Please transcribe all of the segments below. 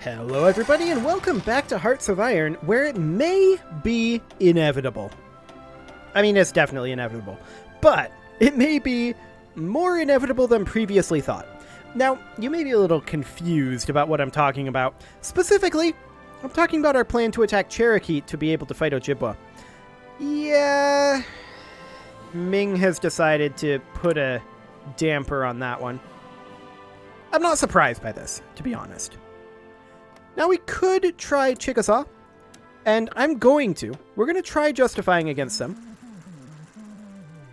Hello everybody and welcome back to Hearts of Iron, where it may be inevitable. I mean, it's definitely inevitable, but it may be more inevitable than previously thought. Now, you may be a little confused about what I'm talking about. Specifically, I'm talking about our plan to attack Cherokee to be able to fight Ojibwa. Yeah, Ming has decided to put a damper on that one. I'm not surprised by this, to be honest. Now we could try Chickasaw, and I'm going to. We're going to try justifying against them.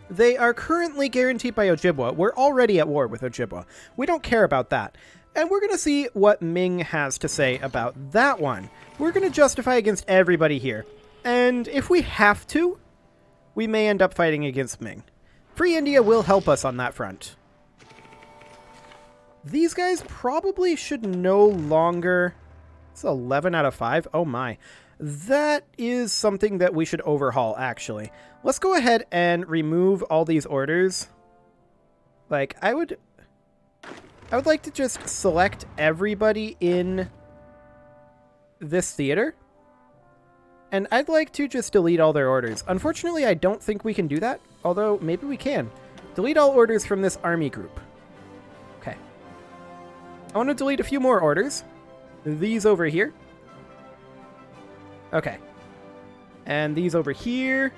They are currently guaranteed by Ojibwa. We're already at war with Ojibwa. We don't care about that. And we're going to see what Ming has to say about that one. We're going to justify against everybody here. And if we have to, we may end up fighting against Ming. Free India will help us on that front. These guys probably should no longer... It's 11 out of 5. Oh my. That is something that we should overhaul, actually. Let's go ahead and remove all these orders. Like, I would like to just select everybody in this theater. And I'd like to just delete all their orders. Unfortunately, I don't think we can do that. Although, maybe we can. Delete all orders from this army group. Okay. I want to delete a few more orders. These over here. Okay. And these over here.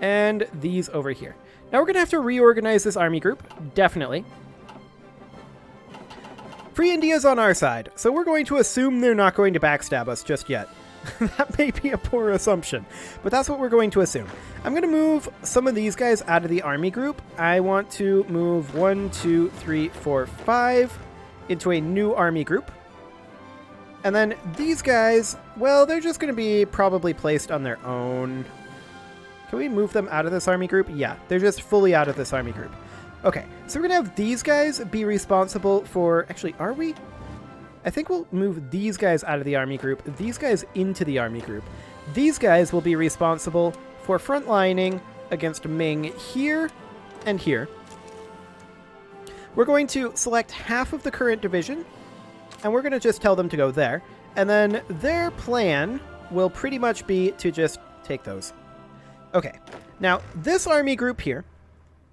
And these over here. Now we're going to have to reorganize this army group. Definitely. Free India's on our side, so we're going to assume they're not going to backstab us just yet. That may be a poor assumption, but that's what we're going to assume. I'm going to move some of these guys out of the army group. I want to move 1, 2, 3, 4, 5... into a new army group. And then these guys, well, they're just going to be probably placed on their own. Can we move them out of this army group? Yeah, they're just fully out of this army group. Okay, so we're going to have these guys be responsible for... Actually, are we? I think we'll move these guys out of the army group, these guys into the army group. These guys will be responsible for frontlining against Ming here and here. We're going to select half of the current division, and we're going to just tell them to go there. And then their plan will pretty much be to just take those. Okay, now this army group here,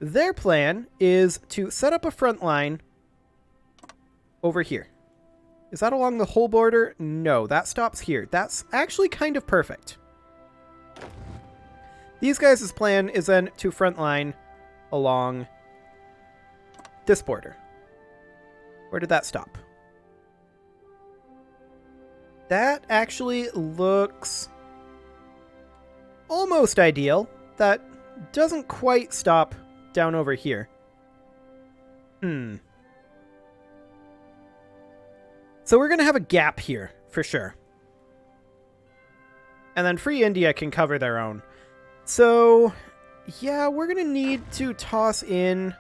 their plan is to set up a front line over here. Is that along the whole border? No, that stops here. That's actually kind of perfect. These guys' plan is then to front line along this border. Where did that stop? That actually looks almost ideal. That doesn't quite stop down over here. So we're going to have a gap here, for sure. And then Free India can cover their own. So, yeah, we're going to need to toss in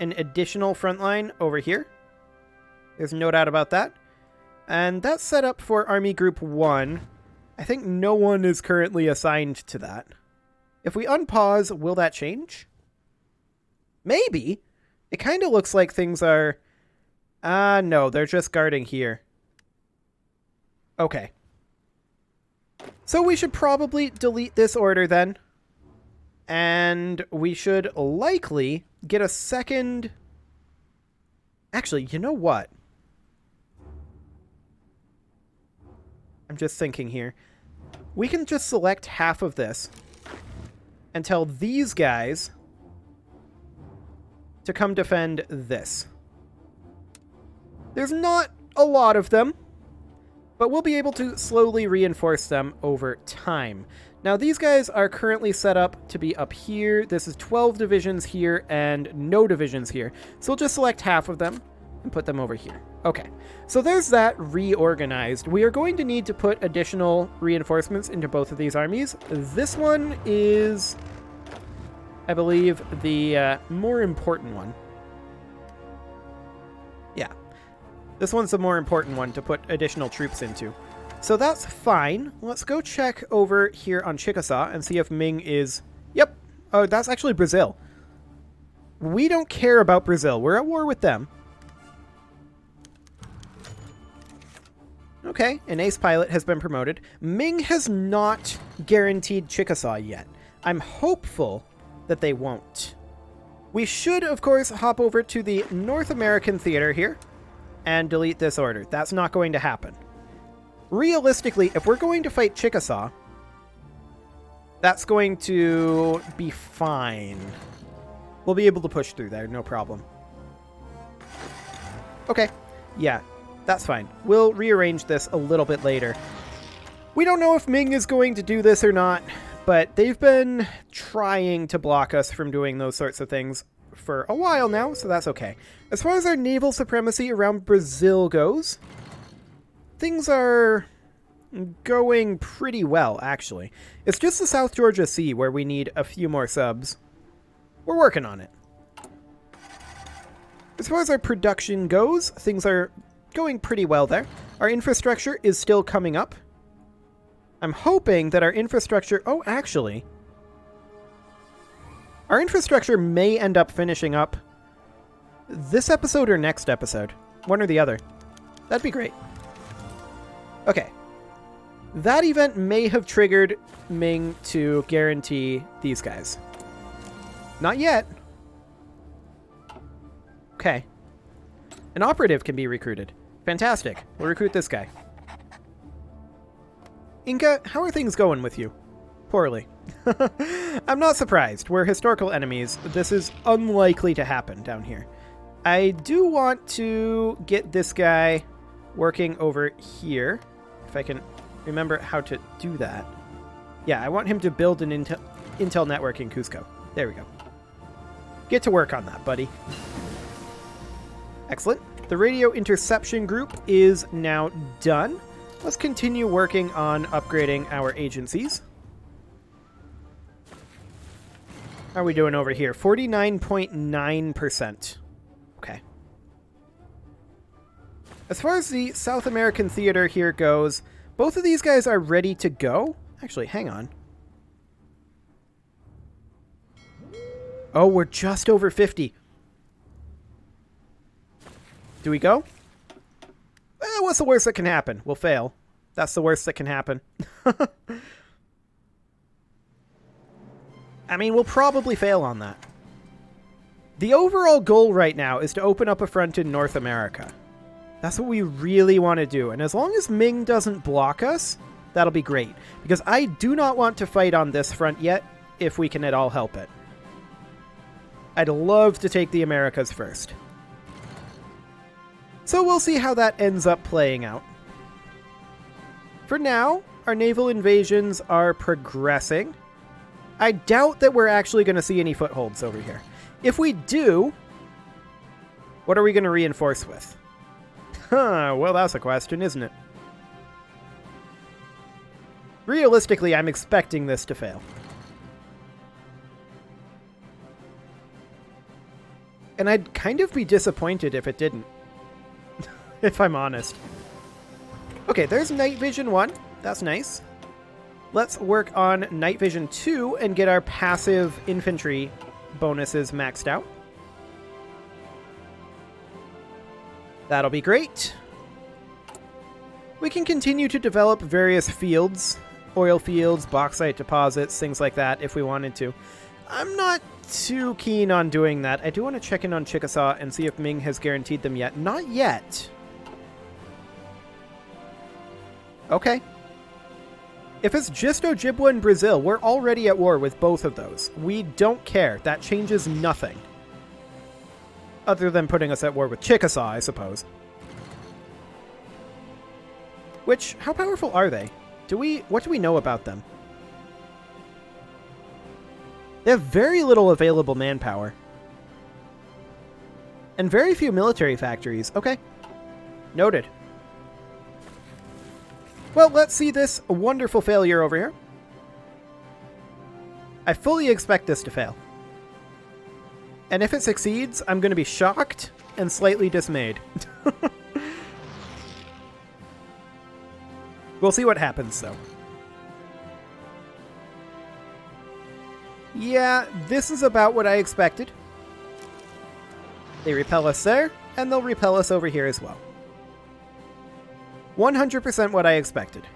an additional front line over here. There's no doubt about that. And that's set up for Army Group 1. I think no one is currently assigned to that. If we unpause, will that change? Maybe. It kind of looks like things are... no, they're just guarding here. Okay. So we should probably delete this order then. And we should likely get a second... Actually, you know what? I'm just thinking here. We can just select half of this and tell these guys to come defend this. There's not a lot of them, but we'll be able to slowly reinforce them over time. Now, these guys are currently set up to be up here. This is 12 divisions here and no divisions here. So we'll just select half of them and put them over here. Okay, so there's that reorganized. We are going to need to put additional reinforcements into both of these armies. This one is, I believe, the more important one. Yeah, this one's the more important one to put additional troops into. So that's fine. Let's go check over here on Chickasaw and see if Ming is... Yep. Oh, that's actually Brazil. We don't care about Brazil. We're at war with them. Okay, an ace pilot has been promoted. Ming has not guaranteed Chickasaw yet. I'm hopeful that they won't. We should, of course, hop over to the North American theater here and delete this order. That's not going to happen. Realistically, if we're going to fight Chickasaw, that's going to be fine. We'll be able to push through there, no problem. Okay, yeah, that's fine. We'll rearrange this a little bit later. We don't know if Ming is going to do this or not, but they've been trying to block us from doing those sorts of things for a while now, so that's okay. As far as our naval supremacy around Brazil goes, things are going pretty well, actually. It's just the South Georgia Sea where we need a few more subs. We're working on it. As far as our production goes, things are going pretty well there. Our infrastructure is still coming up. I'm hoping that our infrastructure... Oh, actually, our infrastructure may end up finishing up this episode or next episode. One or the other. That'd be great. Okay. That event may have triggered Ming to guarantee these guys. Not yet. Okay. An operative can be recruited. Fantastic. We'll recruit this guy. Inca, how are things going with you? Poorly. I'm not surprised. We're historical enemies. This is unlikely to happen down here. I do want to get this guy working over here. If I can remember how to do that. Yeah, I want him to build an Intel network in Cusco. There we go. Get to work on that, buddy. Excellent. The radio interception group is now done. Let's continue working on upgrading our agencies. How are we doing over here? 49.9%. Okay. As far as the South American theater here goes, both of these guys are ready to go. Actually, hang on. Oh, we're just over 50. Do we go? What's the worst that can happen? We'll fail. That's the worst that can happen. I mean, we'll probably fail on that. The overall goal right now is to open up a front in North America. That's what we really want to do. And as long as Ming doesn't block us, that'll be great. Because I do not want to fight on this front yet, if we can at all help it. I'd love to take the Americas first. So we'll see how that ends up playing out. For now, our naval invasions are progressing. I doubt that we're actually going to see any footholds over here. If we do, what are we going to reinforce with? Huh, well, that's a question, isn't it? Realistically, I'm expecting this to fail. And I'd kind of be disappointed if it didn't. If I'm honest. Okay, there's Night Vision 1. That's nice. Let's work on Night Vision 2 and get our passive infantry bonuses maxed out. That'll be great. We can continue to develop various fields, oil fields, bauxite deposits, things like that if we wanted to. I'm not too keen on doing that. I do want to check in on Chickasaw and see if Ming has guaranteed them yet. Not yet. Okay. If it's just Ojibwa and Brazil, we're already at war with both of those. We don't care. That changes nothing. Other than putting us at war with Chickasaw, I suppose. Which, how powerful are they? What do we know about them? They have very little available manpower. And very few military factories. Okay. Noted. Well, let's see this wonderful failure over here. I fully expect this to fail. And if it succeeds, I'm going to be shocked and slightly dismayed. We'll see what happens, though. Yeah, this is about what I expected. They repel us there, and they'll repel us over here as well. 100% what I expected.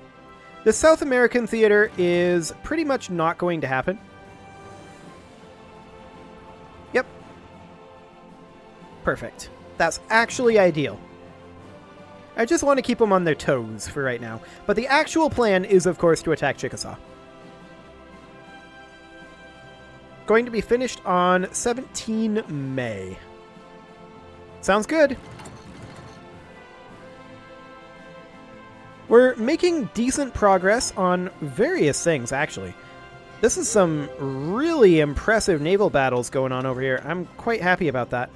The South American theater is pretty much not going to happen. Yep. Perfect. That's actually ideal. I just want to keep them on their toes for right now. But the actual plan is, of course, to attack Chickasaw. Going to be finished on 17 May. Sounds good. We're making decent progress on various things, actually. This is some really impressive naval battles going on over here. I'm quite happy about that.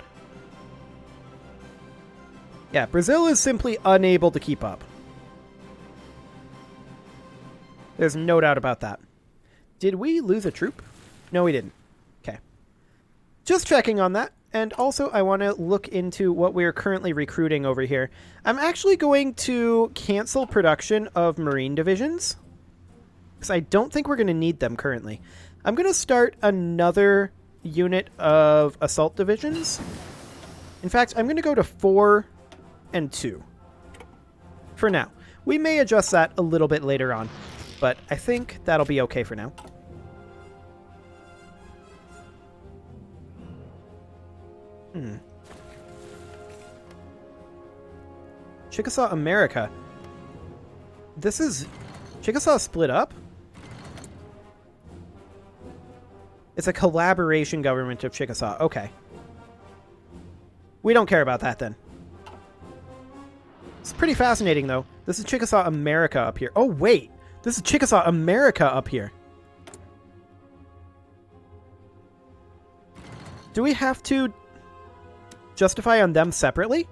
Yeah, Brazil is simply unable to keep up. There's no doubt about that. Did we lose a troop? No, we didn't. Okay. Just checking on that. And also, I want to look into what we're currently recruiting over here. I'm actually going to cancel production of Marine divisions, because I don't think we're going to need them currently. I'm going to start another unit of assault divisions. In fact, I'm going to go to 4 and 2 for now. We may adjust that a little bit later on, but I think that'll be okay for now. Chickasaw America. This is... Chickasaw split up? It's a collaboration government of Chickasaw. Okay. We don't care about that then. It's pretty fascinating though. This is Chickasaw America up here. Oh wait! This is Chickasaw America up here. Do we have to justify on them separately?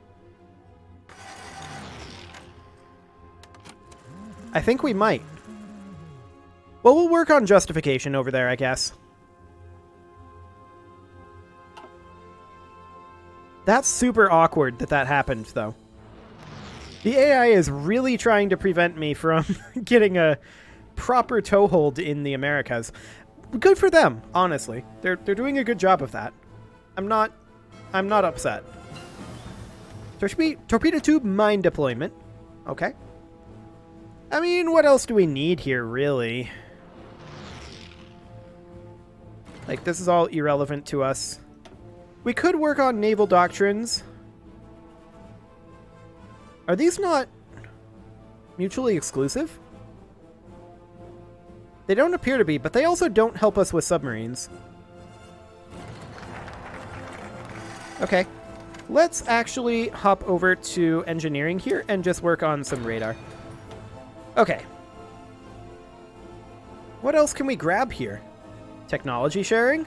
I think we might. Well, we'll work on justification over there, I guess. That's super awkward that that happened, though. The AI is really trying to prevent me from getting a proper toehold in the Americas. Good for them, honestly. They're doing a good job of that. I'm not upset. Torpedo tube mine deployment. Okay. I mean, what else do we need here, really? Like, this is all irrelevant to us. We could work on naval doctrines. Are these not mutually exclusive? They don't appear to be, but they also don't help us with submarines. Okay. Let's actually hop over to engineering here and just work on some radar. Okay. What else can we grab here? Technology sharing?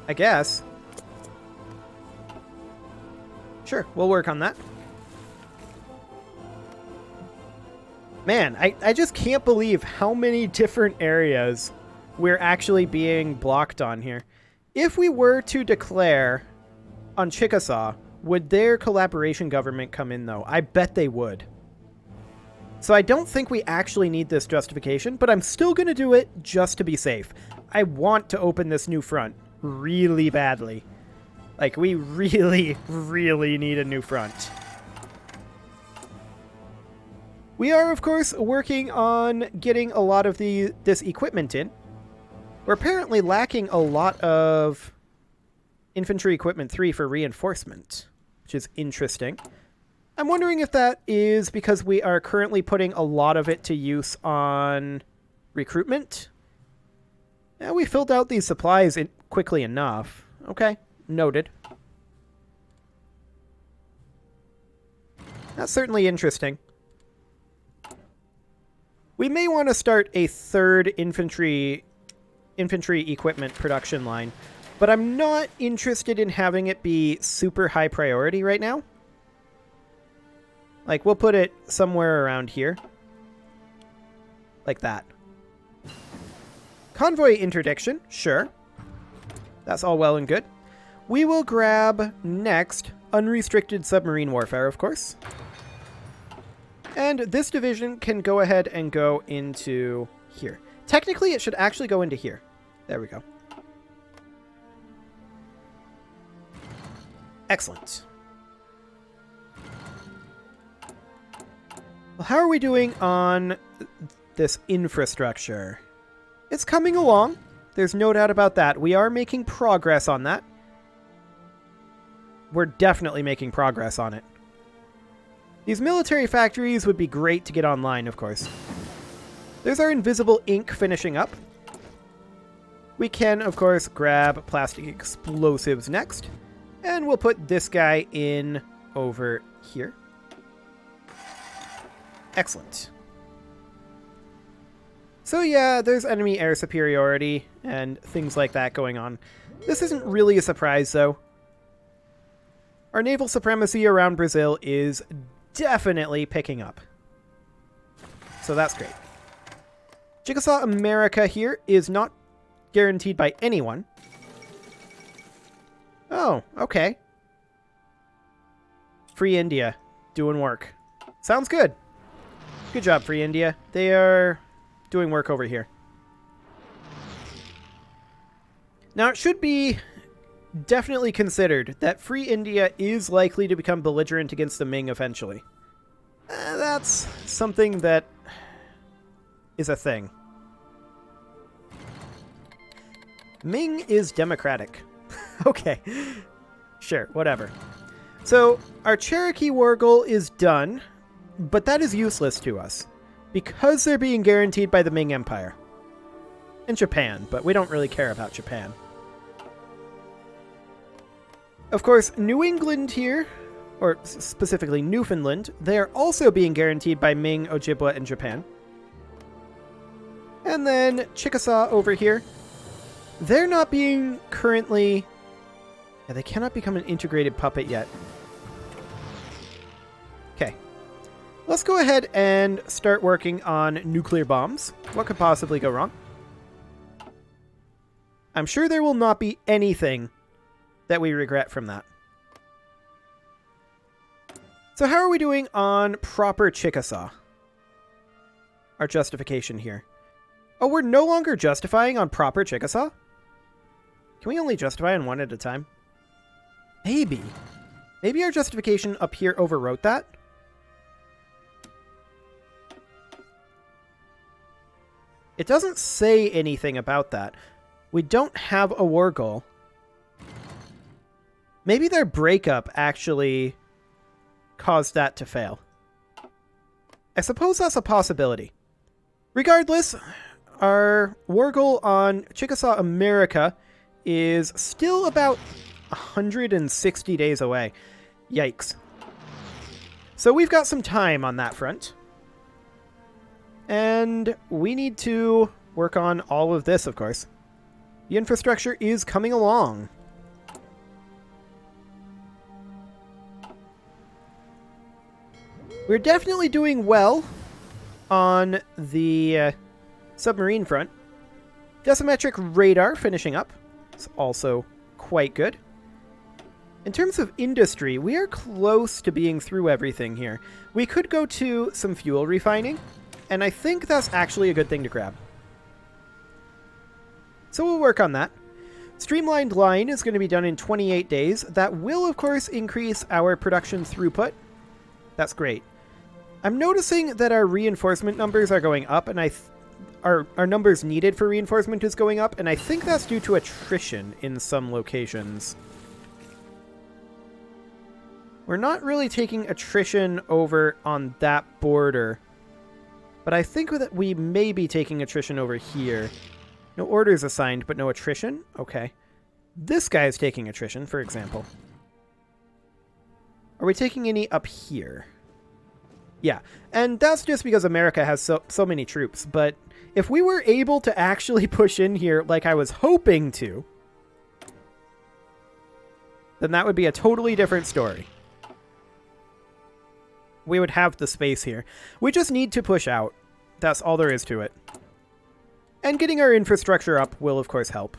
I guess. Sure, we'll work on that. Man, I just can't believe how many different areas we're actually being blocked on here. If we were to declare on Chickasaw, would their collaboration government come in, though? I bet they would. So I don't think we actually need this justification, but I'm still going to do it just to be safe. I want to open this new front really badly. Like, we really, really need a new front. We are, of course, working on getting a lot of this equipment in. We're apparently lacking a lot of Infantry Equipment 3 for reinforcement, which is interesting. I'm wondering if that is because we are currently putting a lot of it to use on recruitment. Yeah, we filled out these supplies quickly enough. Okay, noted. That's certainly interesting. We may want to start a third infantry equipment production line, but I'm not interested in having it be super high priority right now. Like, we'll put it somewhere around here. Like that. Convoy interdiction, sure. That's all well and good. We will grab next unrestricted submarine warfare, of course. And this division can go ahead and go into here. Technically, it should actually go into here. There we go. Excellent. Well, how are we doing on this infrastructure? It's coming along. There's no doubt about that. We are making progress on that. We're definitely making progress on it. These military factories would be great to get online, of course. There's our invisible ink finishing up. We can, of course, grab plastic explosives next. And we'll put this guy in over here. Excellent. So yeah, there's enemy air superiority and things like that going on. This isn't really a surprise, though. Our naval supremacy around Brazil is definitely picking up. So that's great. Chickasaw America here is not guaranteed by anyone. Oh, okay. Free India. Doing work. Sounds good. Good job, Free India. They are doing work over here. Now, it should be definitely considered that Free India is likely to become belligerent against the Ming eventually. That's something that is a thing. Ming is democratic. Okay. Sure, whatever. So, our Cherokee war goal is done, but that is useless to us, because they're being guaranteed by the Ming Empire. And Japan, but we don't really care about Japan. Of course, New England here, or specifically Newfoundland, they are also being guaranteed by Ming, Ojibwa, and Japan. And then Chickasaw over here, they're not being currently... Yeah, they cannot become an integrated puppet yet. Okay. Let's go ahead and start working on nuclear bombs. What could possibly go wrong? I'm sure there will not be anything that we regret from that. So how are we doing on proper Chickasaw? Our justification here. Oh, we're no longer justifying on proper Chickasaw? Can we only justify on one at a time? Maybe. Maybe our justification up here overwrote that? It doesn't say anything about that. We don't have a war goal. Maybe their breakup actually caused that to fail. I suppose that's a possibility. Regardless, our war goal on Chickasaw America is still about 160 days away. Yikes. So we've got some time on that front. And we need to work on all of this, of course. The infrastructure is coming along. We're definitely doing well on the submarine front. Decimetric radar finishing up. It's also quite good. In terms of industry, we are close to being through everything here. We could go to some fuel refining, and I think that's actually a good thing to grab. So we'll work on that. Streamlined line is going to be done in 28 days. That will, of course, increase our production throughput. That's great. I'm noticing that our reinforcement numbers are going up, and our numbers needed for reinforcement is going up, and I think that's due to attrition in some locations. We're not really taking attrition over on that border, but I think that we may be taking attrition over here. No orders assigned, but no attrition? Okay. This guy is taking attrition, for example. Are we taking any up here? Yeah, and that's just because America has so many troops, but if we were able to actually push in here like I was hoping to, then that would be a totally different story. We would have the space here. We just need to push out. That's all there is to it. And getting our infrastructure up will, of course, help.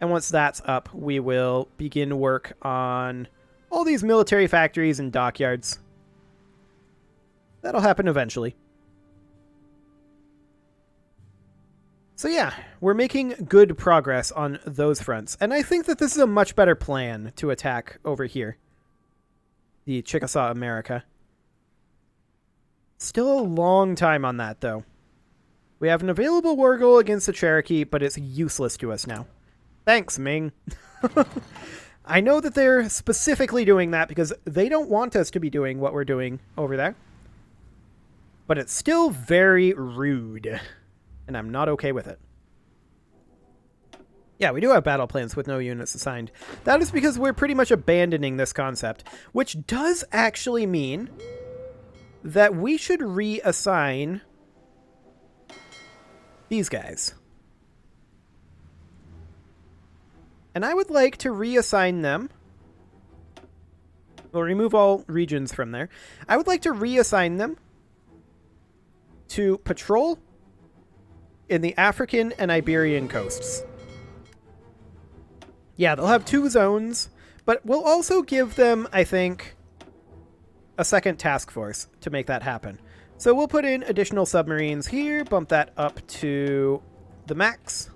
And once that's up, we will begin work on all these military factories and dockyards. That'll happen eventually. So yeah, we're making good progress on those fronts. And I think that this is a much better plan to attack over here. The Chickasaw America. Still a long time on that, though. We have an available war goal against the Cherokee, but it's useless to us now. Thanks, Ming. I know that they're specifically doing that because they don't want us to be doing what we're doing over there. But it's still very rude, and I'm not okay with it. Yeah, we do have battle plans with no units assigned. That is because we're pretty much abandoning this concept, which does actually mean that we should reassign these guys. And I would like to reassign them. We'll remove all regions from there. I would like to reassign them to patrol in the African and Iberian coasts. Yeah, they'll have 2 zones, but we'll also give them, I think, a second task force to make that happen. So we'll put in additional submarines here, bump that up to the max.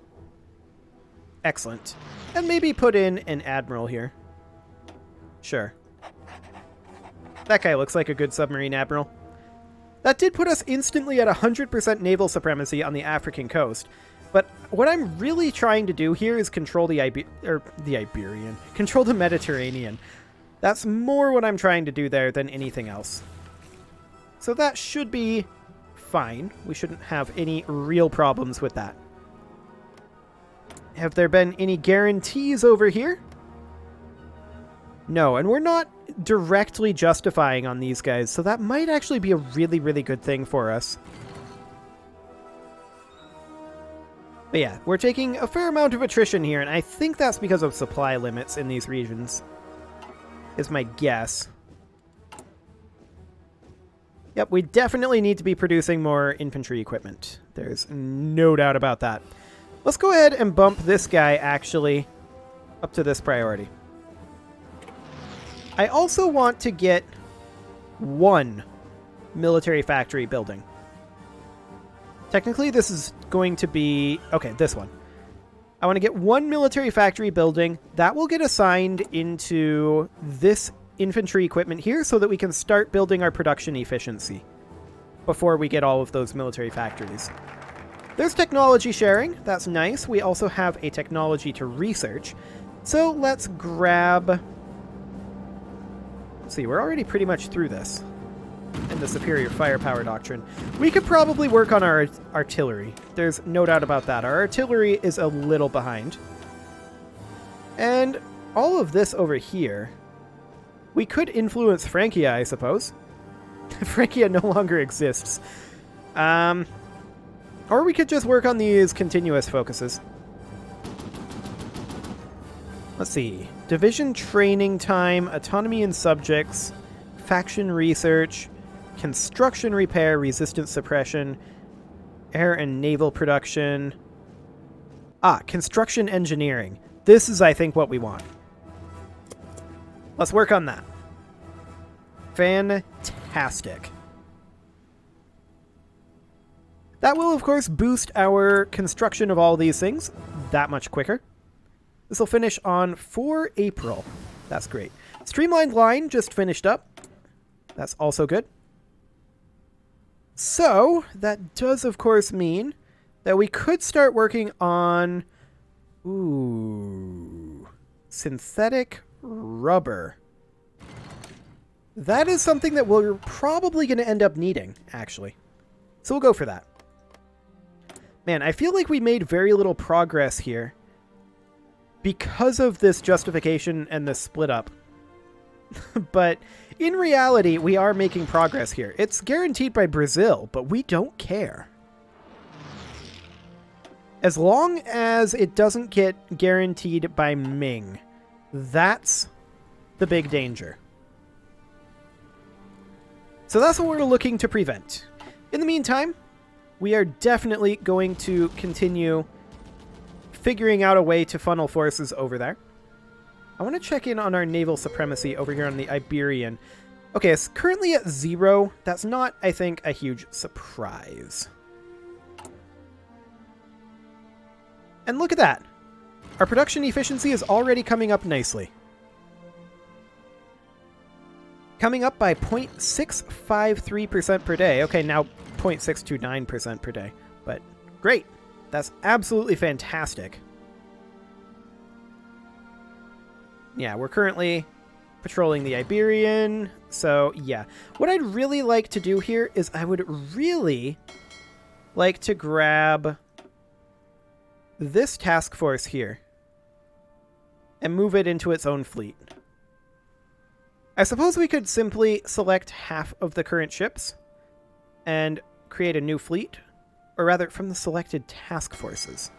Excellent. And maybe put in an admiral here. Sure. That guy looks like a good submarine admiral. That did put us instantly at 100% naval supremacy on the African coast. But what I'm really trying to do here is control control the Mediterranean. That's more what I'm trying to do there than anything else. So that should be fine. We shouldn't have any real problems with that. Have there been any guarantees over here? No, and we're not directly justifying on these guys, so that might actually be a really, really good thing for us. But yeah, we're taking a fair amount of attrition here, and I think that's because of supply limits in these regions, is my guess. Yep, we definitely need to be producing more infantry equipment. There's no doubt about that. Let's go ahead and bump this guy, actually, up to this priority. I also want to get 1 military factory building. Technically, this is going to be... Okay, this one. I want to get 1 military factory building. That will get assigned into this infantry equipment here so that we can start building our production efficiency before we get all of those military factories. There's technology sharing. That's nice. We also have a technology to research. So let's grab... Let's see, we're already pretty much through this. And the superior firepower doctrine. We could probably work on our artillery. There's no doubt about that. Our artillery is a little behind. And all of this over here, we could influence Francia, I suppose. Francia no longer exists. Or we could just work on these continuous focuses. Let's see. Division training time, autonomy and subjects, faction research, construction repair, resistance suppression, air and naval production. Construction engineering. This is, I think, what we want. Let's work on that. Fantastic. That will, of course, boost our construction of all these things that much quicker. This will finish on 4 April. That's great. Streamlined line just finished up. That's also good. So, that does, of course, mean that we could start working on... synthetic rubber. That is something that we're probably going to end up needing, actually. So we'll go for that. Man, I feel like we made very little progress here because of this justification and this split up. But in reality, we are making progress here. It's guaranteed by Brazil, but we don't care. As long as it doesn't get guaranteed by Ming, that's the big danger. So that's what we're looking to prevent. In the meantime, we are definitely going to continue figuring out a way to funnel forces over there. I want to check in on our naval supremacy over here on the Iberian. Okay, it's currently at 0. That's not, I think, a huge surprise. And look at that. Our production efficiency is already coming up nicely. Coming up by 0.653% per day. Okay, now 0.629% per day. But great. That's absolutely fantastic. Yeah, we're currently patrolling the Iberian. So, yeah. What I'd really like to do here is I would really like to grab this task force here and move it into its own fleet. I suppose we could simply select half of the current ships and create a new fleet, or rather from the selected task forces.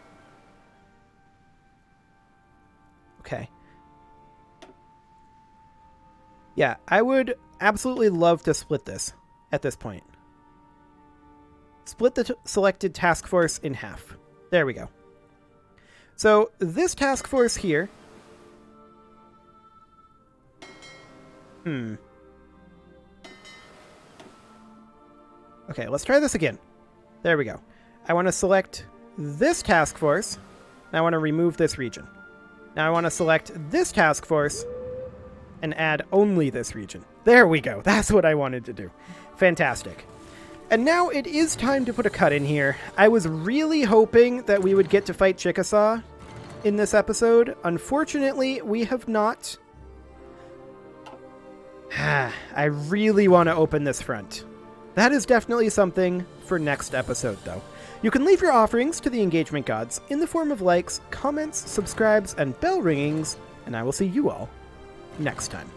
Okay. Yeah, I would absolutely love to split this at this point. Split the selected task force in half. There we go. So this task force here... Okay, let's try this again. There we go. I want to select this task force. And I want to remove this region. Now I want to select this task force and add only this region. There we go. That's what I wanted to do. Fantastic. And now it is time to put a cut in here. I was really hoping that we would get to fight Chickasaw in this episode. Unfortunately, we have not. I really want to open this front. That is definitely something for next episode, though. You can leave your offerings to the engagement gods in the form of likes, comments, subscribes, and bell ringings, and I will see you all next time.